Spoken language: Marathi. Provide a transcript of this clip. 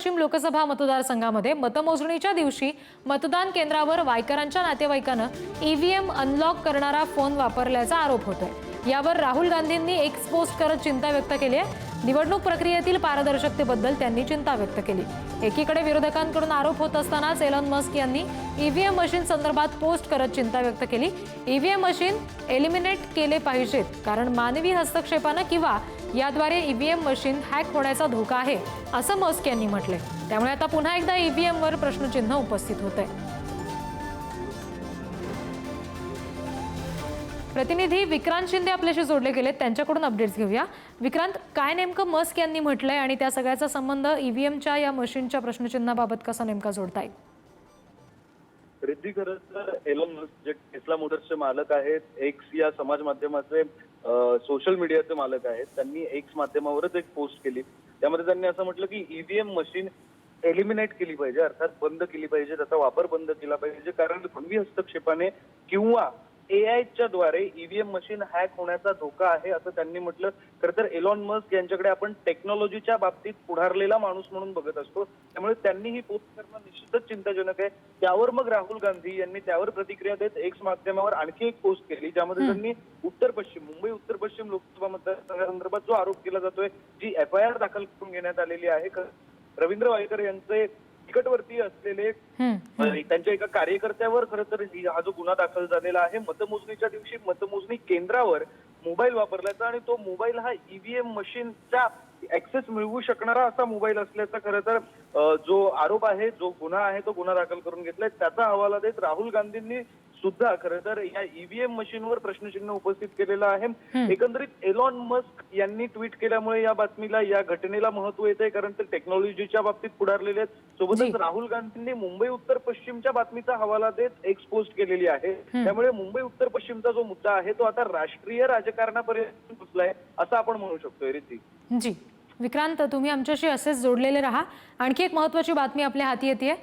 पश्चिम लोकसभा मतदारसंघामध्ये मतमोजणीच्या दिवशी मतदान केंद्रावर वायकरांच्या नातेवाईकांना ईव्हीएम अनलॉक करणारा फोन वापरल्याचा आरोप होतोय। यावर राहुल गांधींनी एक्स पोस्ट करत चिंता व्यक्त केली आहे। निवडणूक प्रक्रियेतील पारदर्शकतेबद्दल त्यांनी चिंता व्यक्त केली। एकीकडे विरोधकांकडून आरोप होत असतानाच एलॉन मस्क यांनी ईव्हीएम मशीन संदर्भात पोस्ट करत चिंता व्यक्त केली। ईव्हीएम मशीन एलिमिनेट केले पाहिजेत, कारण मानवी हस्तक्षेपाने किंवा याद्वारे ईव्हीएम मशीन हॅक होण्याचा धोका आहे, असं मस्क यांनी म्हटले। त्यामुळे आता पुन्हा एकदा ईव्हीएम वर प्रश्नचिन्ह उपस्थित होते। प्रतिनिधी विक्रांत शिंदे आपल्याशी जोडले गेलेत, त्यांच्याकडून अपडेट्स घेऊया। विक्रांत, काय नेमकं मस्क यांनी म्हटलंय आणि त्या सगळ्याचा संबंध ईव्हीएमच्या या मशीनच्या प्रश्नचिन्हाबाबत कसा नेमका जोडता येईल? रिद्धी, खरं तर एलॉन मस्क जे टेस्ला मोटर्सचे मालक आहेत, एक्स या समाज माध्यमाचे सोशल मीडियाचे मालक आहेत, त्यांनी एक्स माध्यमावरच एक पोस्ट केली। त्यामध्ये त्यांनी असं म्हटलं की ईव्हीएम मशीन एलिमिनेट केली पाहिजे, अर्थात बंद केली पाहिजे, त्याचा वापर बंद केला पाहिजे, कारण मानवी हस्तक्षेपाने किंवा एआयच्या द्वारे ईव्हीएम मशीन हॅक होण्याचा धोका आहे, असं त्यांनी म्हटलं। खरं तर एलॉन मस्क यांच्याकडे आपण टेक्नॉलॉजीच्या बाबतीत पुढारलेला माणूस म्हणून बघत असतो, त्यामुळे त्यांनी ही पोस्ट करणं निश्चितच चिंताजनक आहे। त्यावर मग राहुल गांधी यांनी त्यावर प्रतिक्रिया देत एक्स माध्यमावर आणखी एक पोस्ट केली, ज्यामध्ये त्यांनी मुंबई उत्तर पश्चिम लोकसभा मतदारसंघासंदर्भात जो आरोप केला जातोय, जी FIR दाखल करून घेण्यात आलेली आहे, रवींद्र वायकर यांचे निकटवर्ती असलेले त्यांच्या एका कार्यकर्त्यावर खरं तर हा जो गुन्हा दाखल झालेला आहे, मतमोजणीच्या दिवशी मतमोजणी केंद्रावर मोबाईल वापरल्याचा आणि तो मोबाईल हा ईव्हीएम मशीनचा ऍक्सेस मिळवू शकणारा असा मोबाईल असल्याचा खरं तर जो आरोप आहे, जो गुन्हा आहे, तो गुन्हा दाखल करून घेतलाय। त्याचा हवाला देत राहुल गांधींनी सुद्धा खरं तर या ईव्हीएम मशीनवर प्रश्नचिन्ह उपस्थित केलेलं आहे। एकंदरीत एलॉन मस्क यांनी ट्विट केल्यामुळे या बातमीला, या घटनेला महत्व येते, कारण ते टेक्नॉलॉजीच्या बाबतीत पुढारलेले आहेत। सोबतच राहुल गांधींनी मुंबई उत्तर पश्चिमच्या बातमीचा हवाला देत एक पोस्ट केलेली आहे। त्यामुळे मुंबई उत्तर पश्चिमचा जो मुद्दा आहे तो आता राष्ट्रीय राजकारणापर्यंत पोहोचलाय, असं आपण म्हणू शकतोय। रिद्धी जी, विक्रांत, तुम्ही आमच्याशी असेच जोडलेले राहा। आणखी एक महत्त्वाची बातमी आपल्या हाती येते।